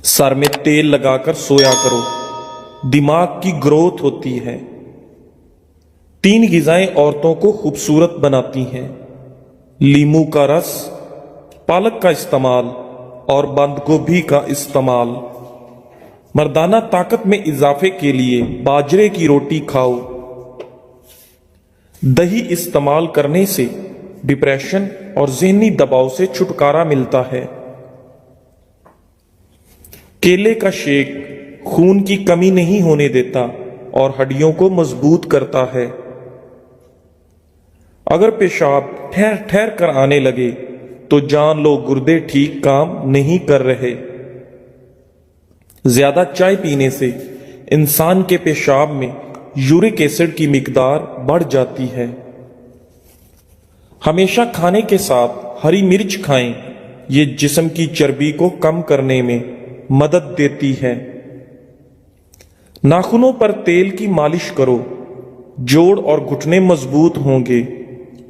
Sir में तेल लगाकर सोया करो, दिमाग की ग्रोथ होती है। 3 ग़िज़ाएं औरतों को खूबसूरत बनाती हैं: लीमू का रस, पालक का इस्तेमाल और बंद गोभी का इस्तेमाल। मर्दाना ताकत में इजाफे के लिए बाजरे की रोटी खाओ। दही इस्तेमाल करने से डिप्रेशन और ज़हनी दबाव से छुटकारा मिलता है। केले का शेक खून की कमी नहीं होने देता और हड्डियों को मजबूत करता है। अगर पेशाब ठहर ठहर कर आने लगे तो जान लो गुर्दे ठीक काम नहीं कर रहे। ज्यादा चाय पीने से इंसान के पेशाब में यूरिक एसिड की मिकदार बढ़ जाती है। हमेशा खाने के साथ हरी मिर्च खाएं, ये जिस्म की चर्बी को कम करने में मदद देती है। नाखूनों पर तेल की मालिश करो, जोड़ और घुटने मजबूत होंगे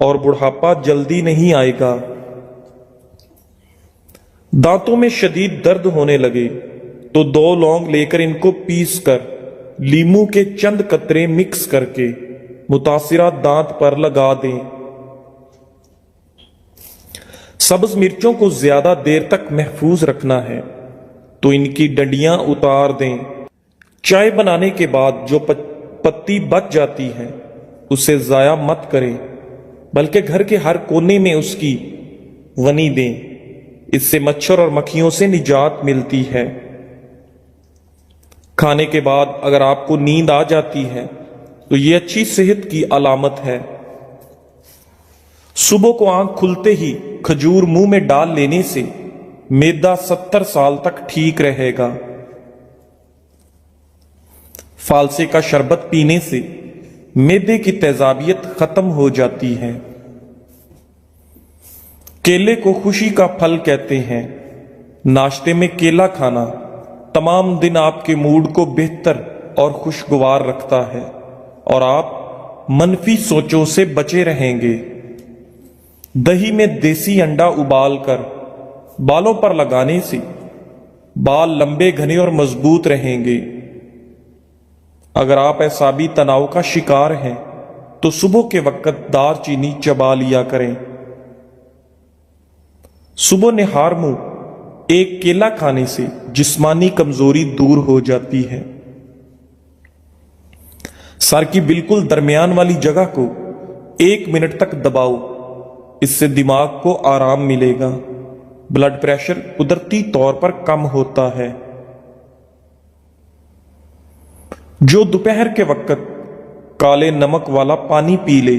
और बुढ़ापा जल्दी नहीं आएगा। दांतों में शदीद दर्द होने लगे तो 2 लौंग लेकर इनको पीसकर लीमू के चंद कतरे मिक्स करके मुतासिरा दांत पर लगा दें। सब्ज मिर्चों को ज्यादा देर तक महफूज रखना है तो इनकी डंडियां उतार दें। चाय बनाने के बाद जो पत्ती बच जाती है उसे जाया मत करें, बल्कि घर के हर कोने में उसकी वनी दें। इससे मच्छर और मक्खियों से निजात मिलती है। खाने के बाद अगर आपको नींद आ जाती है तो यह अच्छी सेहत की अलामत है। सुबह को आंख खुलते ही खजूर मुंह में डाल लेने से मैदा 70 साल तक ठीक रहेगा। फालसे का शरबत पीने से मैदे की तेजाबियत खत्म हो जाती है। केले को खुशी का फल कहते हैं। नाश्ते में केला खाना तमाम दिन आपके मूड को बेहतर और खुशगवार रखता है और आप मनफी सोचों से बचे रहेंगे। दही में देसी अंडा उबालकर बालों पर लगाने से बाल लंबे घने और मजबूत रहेंगे। अगर आप एसाबी तनाव का शिकार हैं तो सुबह के वक्त दालचीनी चबा लिया करें। सुबह निहार मुंह एक केला खाने से जिस्मानी कमजोरी दूर हो जाती है। सर की बिल्कुल दरमियान वाली जगह को 1 मिनट तक दबाओ, इससे दिमाग को आराम मिलेगा। ब्लड प्रेशर कुदरती तौर पर कम होता है। जो दोपहर के वक्त काले नमक वाला पानी पी ले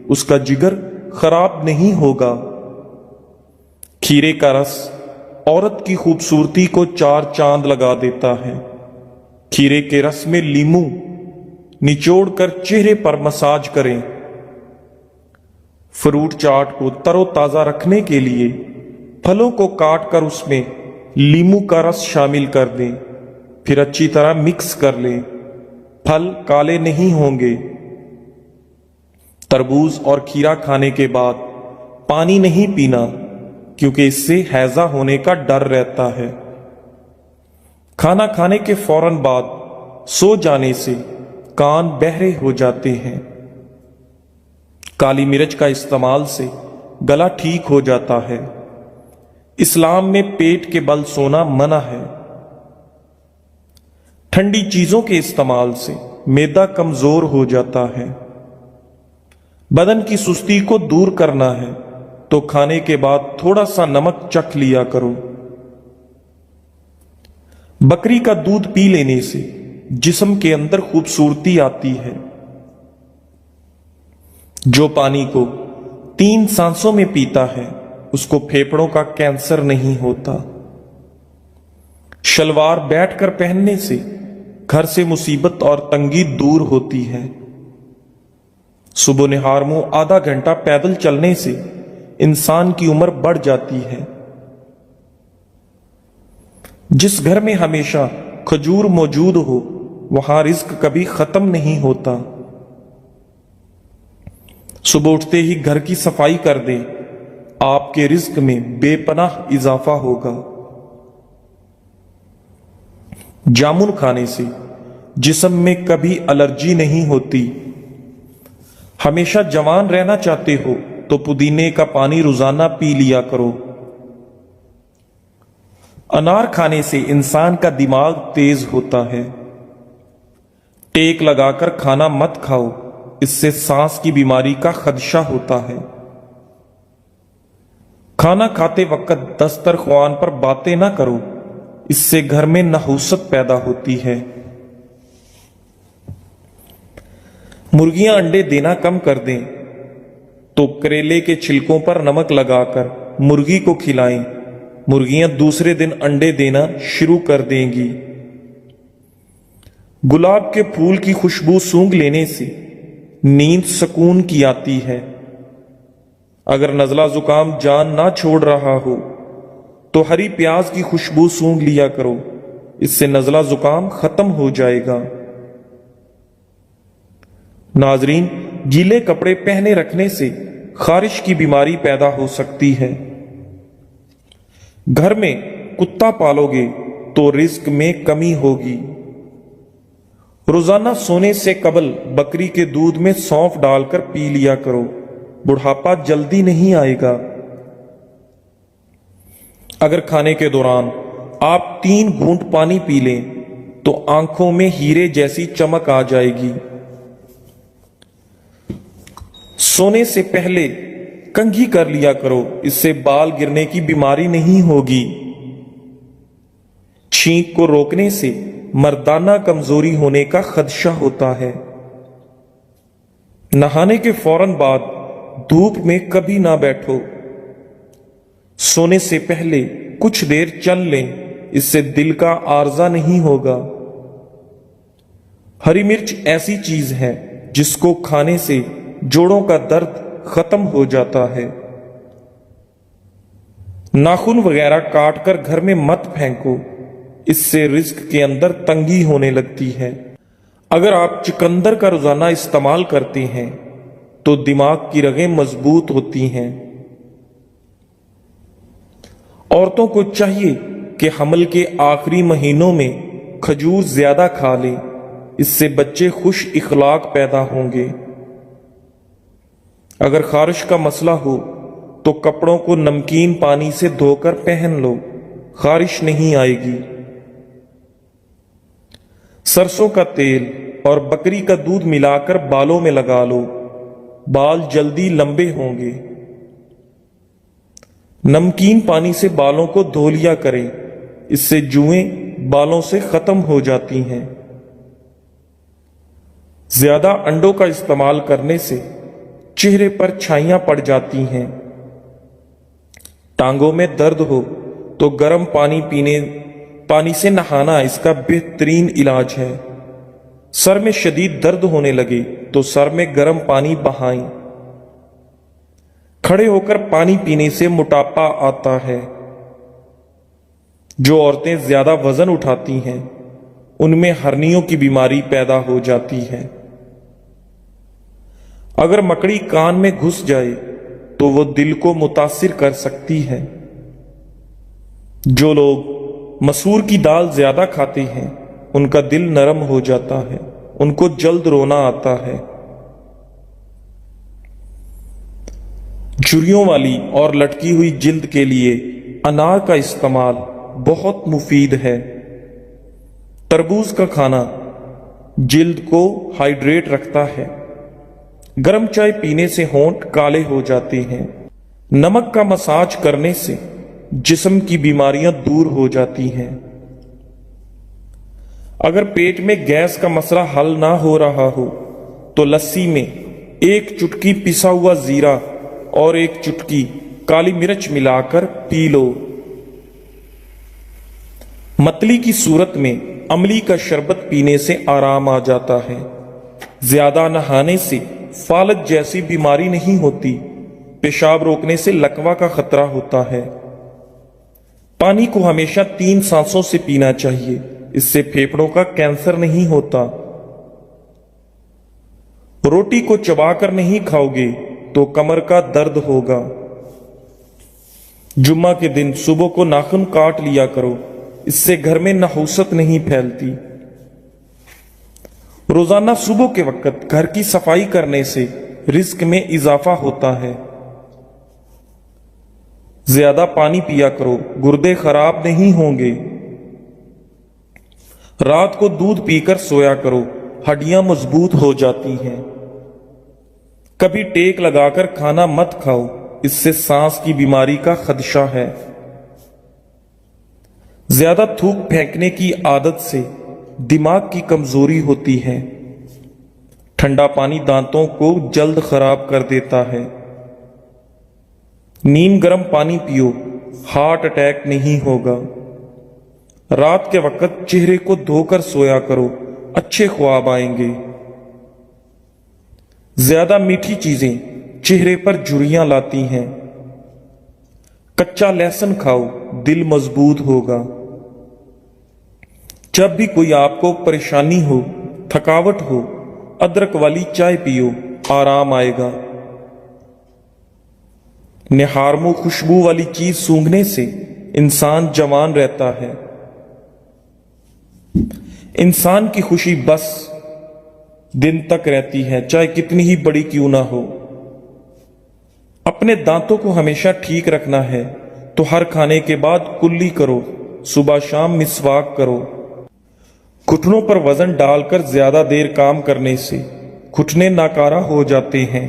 उसका जिगर खराब नहीं होगा। खीरे का रस औरत की खूबसूरती को 4 चांद लगा देता है। खीरे के रस में लीमू निचोड़कर चेहरे पर मसाज करें। फ्रूट चाट को तरोताजा रखने के लिए फलों को काट कर उसमें लीमू का रस शामिल कर दें, फिर अच्छी तरह मिक्स कर लें। फल काले नहीं होंगे। तरबूज और खीरा खाने के बाद पानी नहीं पीना, क्योंकि इससे हैजा होने का डर रहता है। खाना खाने के फौरन बाद सो जाने से कान बहरे हो जाते हैं। काली मिर्च का इस्तेमाल से गला ठीक हो जाता है। इस्लाम में पेट के बल सोना मना है। ठंडी चीजों के इस्तेमाल से मैदा कमजोर हो जाता है। बदन की सुस्ती को दूर करना है तो खाने के बाद थोड़ा सा नमक चख लिया करो। बकरी का दूध पी लेने से जिस्म के अंदर खूबसूरती आती है। जो पानी को 3 सांसों में पीता है उसको फेफड़ों का कैंसर नहीं होता। शलवार बैठकर पहनने से घर से मुसीबत और तंगी दूर होती है। सुबह निहार मुंह आधा घंटा पैदल चलने से इंसान की उम्र बढ़ जाती है। जिस घर में हमेशा खजूर मौजूद हो वहां रिज्क कभी खत्म नहीं होता। सुबह उठते ही घर की सफाई कर दें, आपके रिज्क में बेपनाह इजाफा होगा। जामुन खाने से जिस्म में कभी एलर्जी नहीं होती। हमेशा जवान रहना चाहते हो तो पुदीने का पानी रोजाना पी लिया करो। अनार खाने से इंसान का दिमाग तेज होता है। टेक लगाकर खाना मत खाओ, इससे सांस की बीमारी का खदशा होता है। खाना खाते वक्त दस्तरख्वान पर बातें ना करो, इससे घर में नहुसत पैदा होती है। मुर्गियां अंडे देना कम कर दें तो करेले के छिलकों पर नमक लगाकर मुर्गी को खिलाएं। मुर्गियां दूसरे दिन अंडे देना शुरू कर देंगी। गुलाब के फूल की खुशबू सूंघ लेने से नींद सुकून की आती है। अगर नजला जुकाम जान ना छोड़ रहा हो तो हरी प्याज की खुशबू सूंघ लिया करो, इससे नजला जुकाम खत्म हो जाएगा। नाजरीन, गीले कपड़े पहने रखने से खारिश की बीमारी पैदा हो सकती है। घर में कुत्ता पालोगे तो रिस्क में कमी होगी। रोजाना सोने से कबल बकरी के दूध में सौंफ डालकर पी लिया करो, बुढ़ापा जल्दी नहीं आएगा। अगर खाने के दौरान आप 3 घूंट पानी पी लें तो आंखों में हीरे जैसी चमक आ जाएगी। सोने से पहले कंघी कर लिया करो, इससे बाल गिरने की बीमारी नहीं होगी। छींक को रोकने से मर्दाना कमजोरी होने का खदशा होता है। नहाने के फौरन बाद धूप में कभी ना बैठो। सोने से पहले कुछ देर चल लें, इससे दिल का आर्जा नहीं होगा। हरी मिर्च ऐसी चीज है जिसको खाने से जोड़ों का दर्द खत्म हो जाता है। नाखून वगैरह काट कर घर में मत फेंको, इससे रिज्क के अंदर तंगी होने लगती है। अगर आप चुकंदर का रोजाना इस्तेमाल करते हैं तो दिमाग की रगें मजबूत होती हैं। औरतों को चाहिए कि हमल के आखिरी महीनों में खजूर ज्यादा खा लें, इससे बच्चे खुश इखलाक पैदा होंगे। अगर खारिश का मसला हो तो कपड़ों को नमकीन पानी से धोकर पहन लो, खारिश नहीं आएगी। सरसों का तेल और बकरी का दूध मिलाकर बालों में लगा लो, बाल जल्दी लंबे होंगे। नमकीन पानी से बालों को धो लिया करें, इससे जुएं बालों से खत्म हो जाती हैं। ज्यादा अंडों का इस्तेमाल करने से चेहरे पर छाइयां पड़ जाती हैं। टांगों में दर्द हो तो गर्म पानी से नहाना इसका बेहतरीन इलाज है। सर में शदीद दर्द होने लगे तो सर में गर्म पानी बहाएं। खड़े होकर पानी पीने से मोटापा आता है। जो औरतें ज्यादा वजन उठाती हैं उनमें हर्नियों की बीमारी पैदा हो जाती है। अगर मकड़ी कान में घुस जाए तो वो दिल को मुतासिर कर सकती है। जो लोग मसूर की दाल ज्यादा खाते हैं उनका दिल नरम हो जाता है, उनको जल्द रोना आता है। झुर्रियों वाली और लटकी हुई जिल्द के लिए अनार का इस्तेमाल बहुत मुफीद है। तरबूज का खाना जिल्द को हाइड्रेट रखता है। गर्म चाय पीने से होंठ काले हो जाते हैं। नमक का मसाज करने से जिस्म की बीमारियां दूर हो जाती हैं। अगर पेट में गैस का मसला हल ना हो रहा हो तो लस्सी में 1 चुटकी पिसा हुआ जीरा और 1 चुटकी काली मिर्च मिलाकर पी लो। मतली की सूरत में अमली का शरबत पीने से आराम आ जाता है। ज्यादा नहाने से फालज जैसी बीमारी नहीं होती। पेशाब रोकने से लकवा का खतरा होता है। पानी को हमेशा 3 सांसों से पीना चाहिए, इससे फेफड़ों का कैंसर नहीं होता। रोटी को चबाकर नहीं खाओगे तो कमर का दर्द होगा। जुम्मा के दिन सुबह को नाखून काट लिया करो, इससे घर में नहुसत नहीं फैलती। रोजाना सुबह के वक्त घर की सफाई करने से रिस्क में इजाफा होता है। ज्यादा पानी पिया करो, गुर्दे खराब नहीं होंगे। रात को दूध पीकर सोया करो, हड्डियां मजबूत हो जाती हैं। कभी टेक लगाकर खाना मत खाओ, इससे सांस की बीमारी का खदशा है। ज्यादा थूक फेंकने की आदत से दिमाग की कमजोरी होती है। ठंडा पानी दांतों को जल्द खराब कर देता है। नीम गर्म पानी पियो, हार्ट अटैक नहीं होगा। रात के वक्त चेहरे को धोकर सोया करो, अच्छे ख्वाब आएंगे। ज्यादा मीठी चीजें चेहरे पर झुर्रियां लाती हैं। कच्चा लहसुन खाओ, दिल मजबूत होगा। जब भी कोई आपको परेशानी हो, थकावट हो, अदरक वाली चाय पियो, आराम आएगा। निहारमो खुशबू वाली चीज सूंघने से इंसान जवान रहता है। इंसान की खुशी बस दिन तक रहती है, चाहे कितनी ही बड़ी क्यों ना हो। अपने दांतों को हमेशा ठीक रखना है तो हर खाने के बाद कुल्ली करो, सुबह शाम मिसवाक करो। घुटनों पर वजन डालकर ज्यादा देर काम करने से घुटने नाकारा हो जाते हैं।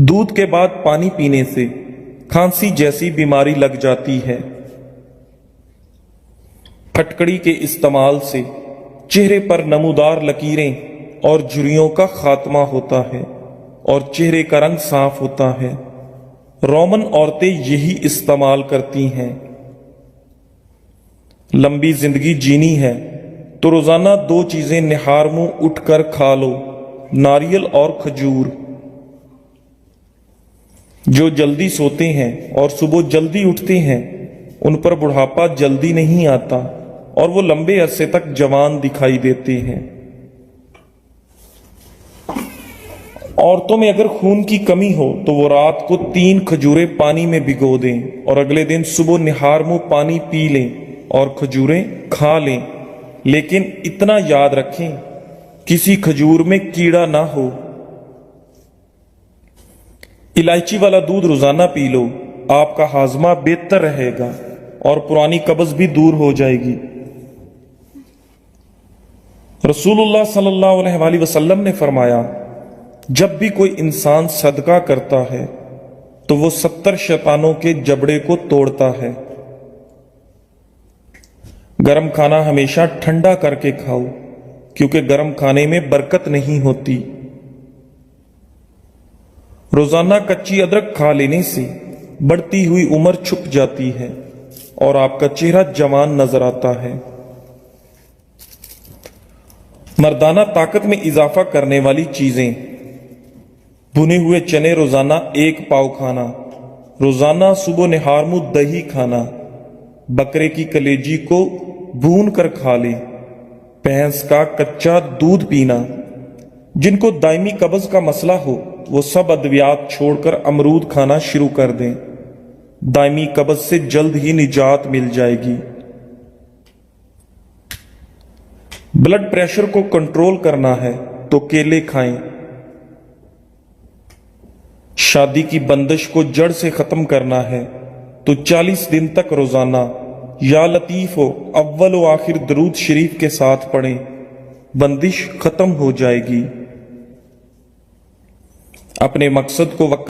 दूध के बाद पानी पीने से खांसी जैसी बीमारी लग जाती है। फटकड़ी के इस्तेमाल से चेहरे पर नमूदार लकीरें और झुर्रियों का खात्मा होता है और चेहरे का रंग साफ होता है। रोमन औरतें यही इस्तेमाल करती हैं। लंबी जिंदगी जीनी है तो रोजाना 2 चीजें निहार मुंह उठकर खा लो, नारियल और खजूर। जो जल्दी सोते हैं और सुबह जल्दी उठते हैं उन पर बुढ़ापा जल्दी नहीं आता और वो लंबे अरसे तक जवान दिखाई देते हैं। औरतों में अगर खून की कमी हो तो वो रात को 3 खजूरें पानी में भिगो दें और अगले दिन सुबह निहार मुंह पानी पी लें और खजूरें खा लें। लेकिन इतना याद रखें, किसी खजूर में कीड़ा ना हो। इलायची वाला दूध रोजाना पी लो, आपका हाजमा बेहतर रहेगा और पुरानी कब्ज भी दूर हो जाएगी। रसूलुल्लाह सल्लल्लाहु अलैहि वसल्लम ने फरमाया, जब भी कोई इंसान सदका करता है तो वो 70 शैतानों के जबड़े को तोड़ता है। गरम खाना हमेशा ठंडा करके खाओ, क्योंकि गरम खाने में बरकत नहीं होती। रोजाना कच्ची अदरक खा लेने से बढ़ती हुई उम्र छुप जाती है और आपका चेहरा जवान नजर आता है। मर्दाना ताकत में इजाफा करने वाली चीजें, भुने हुए चने रोजाना 1 पाव खाना, रोजाना सुबह निहार मुंह दही खाना, बकरे की कलेजी को भून कर खा ले, भैंस का कच्चा दूध पीना। जिनको दायमी कब्ज का मसला हो वो सब अद्वियात छोड़कर अमरूद खाना शुरू कर दें, दायमी कब्ज से जल्द ही निजात मिल जाएगी। ब्लड प्रेशर को कंट्रोल करना है तो केले खाएं। शादी की बंदिश को जड़ से खत्म करना है तो 40 दिन तक रोजाना या लतीफ हो अव्वल व आखिर दरूद शरीफ के साथ पढ़ें, बंदिश खत्म हो जाएगी। अपने मकसद को वक्त